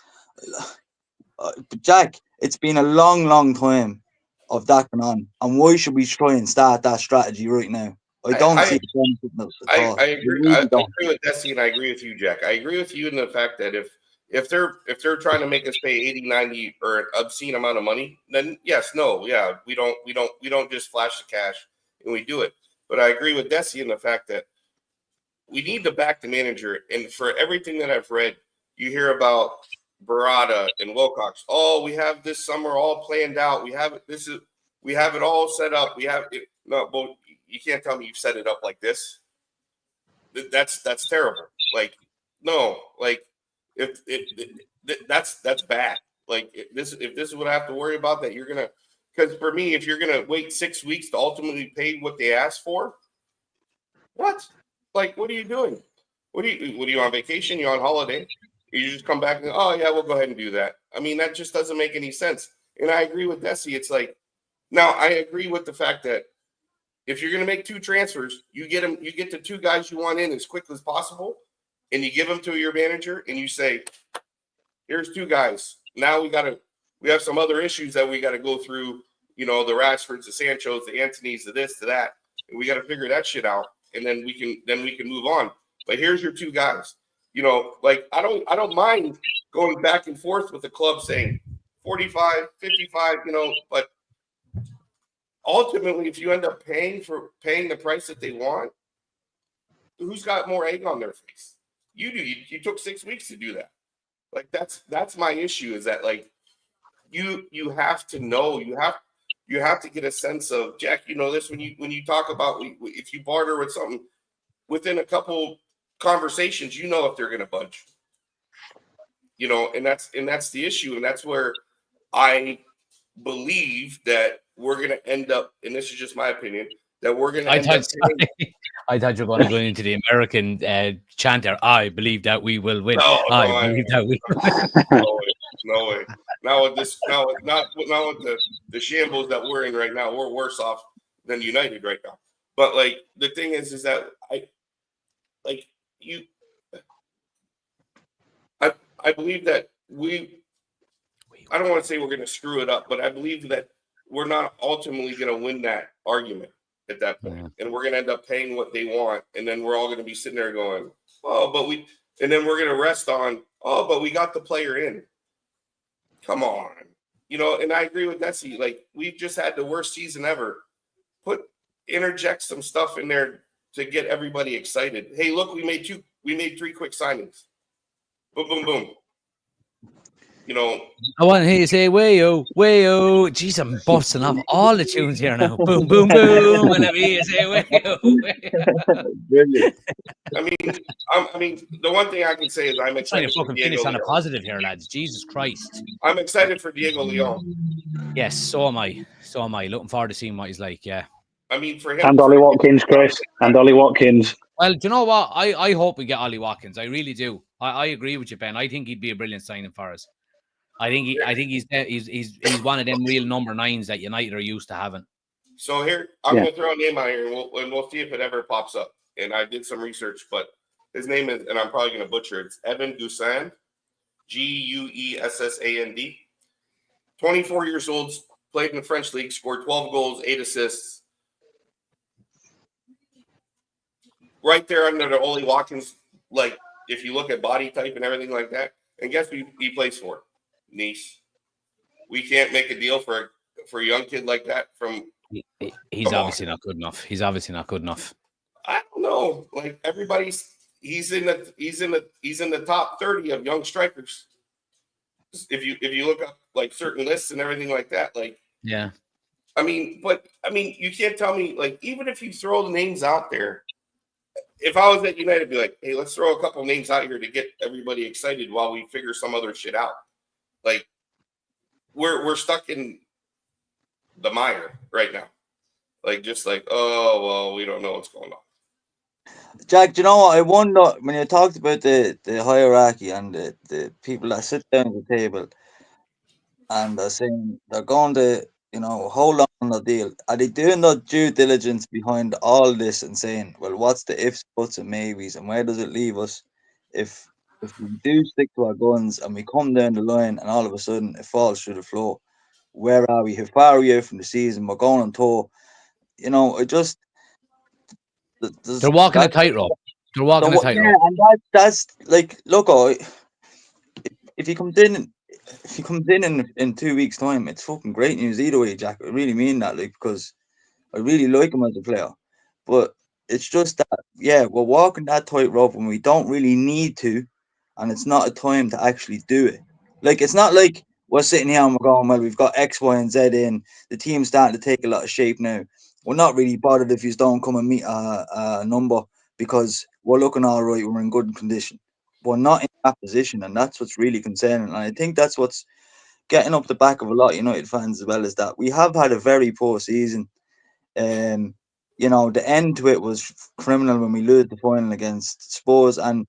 But Jack, it's been a long, long time of that going on. And why should we try and start that strategy right now? I don't see the benefit at all. I agree. I agree with Desi, and I agree with you, Jack. I agree with you in the fact that if they're trying to make us pay 80, 90 or an obscene amount of money, then yes, we don't just flash the cash and we do it. But I agree with Desi in the fact that we need to back the manager. And for everything that I've read, you hear about Barada and Wilcox. Oh, we have this summer all planned out. We have it all set up. We have it. No, but you can't tell me you've set it up like this. That's terrible. Like, no, like that's bad. Like if this is what I have to worry about, that you're gonna, because for me, if you're gonna wait 6 weeks to ultimately pay what they asked for, what? Like, what are you doing? What are you on vacation? You on holiday? You just come back and oh yeah, we'll go ahead and do that. I mean, that just doesn't make any sense. And I agree with Desi. It's like, now I agree with the fact that if you're going to make 2 transfers, you get the 2 guys you want in as quickly as possible, and you give them to your manager, and you say, "Here's 2 guys. Now we have some other issues that we got to go through. The Rashfords, the Sanchos, the Antonys, the this, to that, and we got to figure that shit out, and then we can move on. But here's your 2 guys. Like I don't mind going back and forth with the club saying 45, 55. But ultimately, if you end up paying the price that they want, who's got more egg on their face? You do. You took 6 weeks to do that. Like that's my issue, is that like you have to know, you have to get a sense of, Jack, this when you talk about if you barter with something, within a couple conversations, if they're going to budge. And that's the issue, and that's where I believe that we're going to end up, and this is just my opinion, that we're going to end up. I thought you were going to go into the American chanter. I believe that we will win. I believe that we will. No way. Now with the shambles that we're in right now, we're worse off than United right now. But like the thing is that I believe that I don't want to say we're going to screw it up, but I believe that we're not ultimately going to win that argument at that point. And we're going to end up paying what they want. And then we're all going to be sitting there going, and then we're going to rest on, but we got the player in. Come on. And I agree with Desi. Like, we've just had the worst season ever. Interject some stuff in there to get everybody excited. Hey, look, we made 3 quick signings. Boom, boom, boom. you know, I want to hear you say "wayo, wayo." Jeez, I'm busting off all the tunes here now. Boom, boom, boom. Whenever you say "wayo, wayo." Brilliant. I mean, the one thing I can say is I'm I'm trying to excited for fucking Diego finish on a Leon. positive here, lads. Jesus Christ. I'm excited for Diego Leon. Yes, so am I. So am I. Looking forward to seeing what he's like. Yeah. I mean, for him. And Ollie Watkins, Chris. And Ollie Watkins. Well, do you know what? I hope we get Ollie Watkins. I really do. I agree with you, Ben. I think he'd be a brilliant signing for us. I think he's one of them real number 9s that United are used to having. So here, I'm going to throw a name out here, and we'll see if it ever pops up. And I did some research, but his name is, and I'm probably going to butcher it, it's Evan Guessand, Guessand. 24 years old, played in the French league, scored 12 goals, 8 assists. Right there under the Ollie Watkins, like, if you look at body type and everything like that. And guess who he plays for? Nice. We can't make a deal for a young kid like that from... He's obviously not good enough. He's obviously not good enough. I don't know. Like, he's in the top 30 of young strikers. If you look up like certain lists and everything like that, like, yeah. I mean, you can't tell me, like, even if you throw the names out there, if I was at United, I'd be like, hey, let's throw a couple names out here to get everybody excited while we figure some other shit out. Like, we're stuck in the mire right now. Like, just like, oh, well, we don't know what's going on. Jack, do you know what? I wonder when you talked about the hierarchy and the people that sit down at the table and are saying they're going to, hold on the deal. Are they doing the due diligence behind all this and saying, well, what's the ifs, buts, and maybes, and where does it leave us if we do stick to our guns and we come down the line and all of a sudden it falls through the floor? Where are we? How far are we out from the season? We're going on tour. It just... They're walking a tightrope. They're walking a tightrope. Yeah, and that's like, look, if he comes in 2 weeks' time, it's fucking great news either way, Jack. I really mean that, like, because I really like him as a player. But it's just that, yeah, we're walking that tightrope when we don't really need to, and it's not a time to actually do it. Like, it's not like we're sitting here and we're going, well, we've got X, Y, and Z in. The team's starting to take a lot of shape now. We're not really bothered if you don't come and meet a number because we're looking all right. We're in good condition. We're not in that position, and that's what's really concerning. And I think that's what's getting up the back of a lot of United fans as well, is that we have had a very poor season. The end to it was criminal when we lose the final against Spurs. And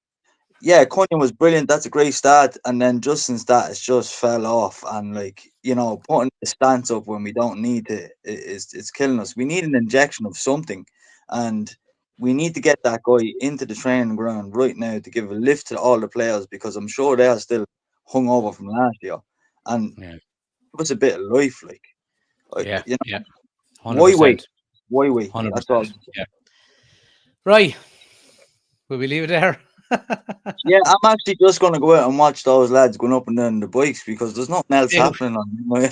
yeah, Cunningham was brilliant. That's a great start. And then Justin's stat has just fell off. And putting the stance up when we don't need to it's killing us. We need an injection of something. And we need to get that guy into the training ground right now to give a lift to all the players, because I'm sure they are still hungover from last year. And it's a bit of life, yeah. 100%. Why wait? 100%. That's all. Yeah. Right. Will we leave it there? Yeah, I'm actually just going to go out and watch those lads going up and down the bikes because there's nothing else happening on.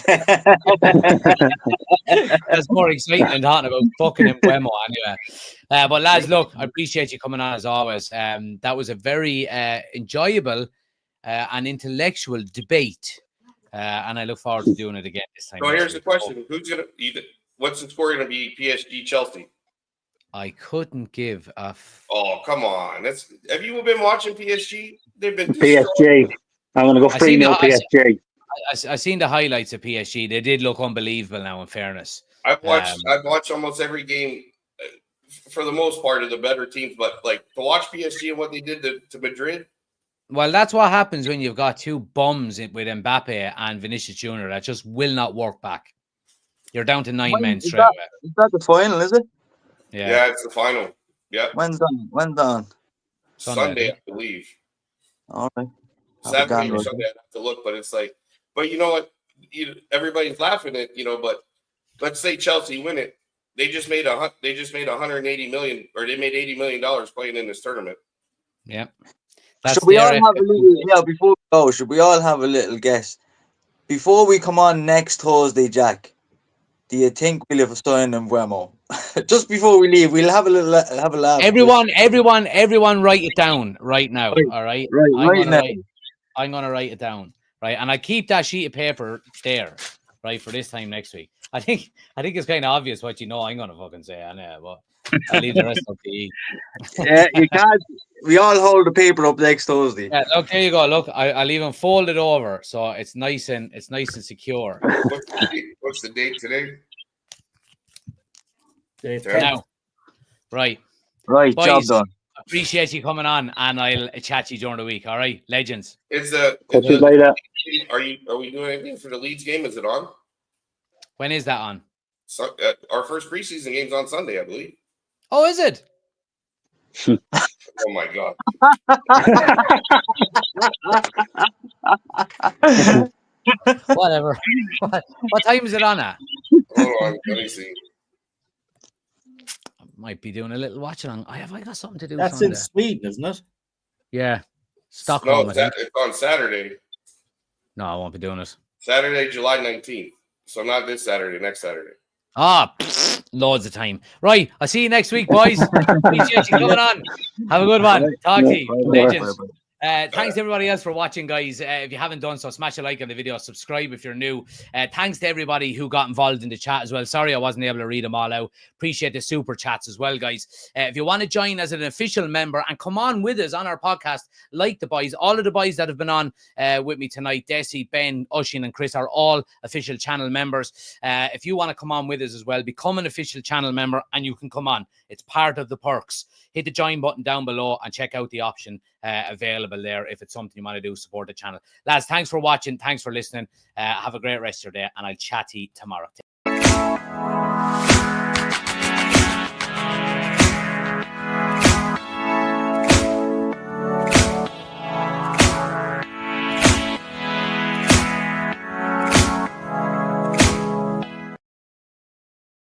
That's more exciting than talking about fucking Mbeumo anyway. But lads, look, I appreciate you coming on as always. That was a very enjoyable and intellectual debate, and I look forward to doing it again this time. So here's the question: what's the score going to be? PSG Chelsea. I couldn't give a. Oh, come on! Have you been watching PSG? They've been PSG. I'm going to go 3-0 PSG. I seen the highlights of PSG. They did look unbelievable now. In fairness, I've watched almost every game for the most part of the better teams, but to watch PSG and what they did to Madrid. Well, that's what happens when you've got two bums with Mbappe and Vinicius Jr. that just will not work back. You're down to 9 men straight away. Is that the final? Is it? Yeah, it's the final. Yeah. When's on? Sunday, I believe. All right. Saturday or Sunday, I have to look, but it's but you know what? Everybody's laughing at, but let's say Chelsea win it. They just made 180 million, or they made $80 million playing in this tournament. Yeah. Should we all have a little? Before we go, should we all have a little guess before we come on next Thursday, Jack? Do you think we'll have a sign in Mbeumo? Just before we leave, we'll have a laugh. Everyone, write it down right now. All right. Right now. I'm gonna write it down. right? And I keep that sheet of paper there, right, for this time next week. I think it's kind of obvious what I'm going to fucking say, but I'll leave the rest up to you. Yeah, you can't. We all hold the paper up next Thursday. Yeah, look, there you go. Look, I'll even fold it over so it's nice and secure. What's the date today? Now, right, Right, boys, job done. appreciate you coming on, and I'll chat to you during the week. All right, legends. Talk to you later. Are we doing anything for the Leeds game? Is it on? When is that on? So, our first preseason game's on Sunday, I believe. Oh, is it? Oh my god! Whatever. What time is it on at? Hold on, let me see. Might be doing a little watch along. I got something to do. That's Sunday. in Sweden, isn't it? Yeah, Stockholm. No, it's on Saturday. No, I won't be doing it. Saturday, July 19th. So not this Saturday, next Saturday. Loads of time. Right, I'll see you next week, boys. Appreciate you coming on. Have a good one. Talk to you. Legends. Thanks to everybody else for watching, guys. If you haven't done so, smash a like on the video, subscribe if you're new. Thanks to everybody who got involved in the chat as well. Sorry I wasn't able to read them all out. Appreciate the super chats as well, guys. If you want to join as an official member and come on with us on our podcast, like the boys, all of the boys that have been on with me tonight, Desi, Ben, Oshin and Chris are all official channel members. If you want to come on with us as well, become an official channel member and you can come on. It's part of the perks. Hit the join button down below and check out the option available there if it's something you want to do, support the channel. Lads, thanks for watching. Thanks for listening. Have a great rest of your day and I'll chat to you tomorrow.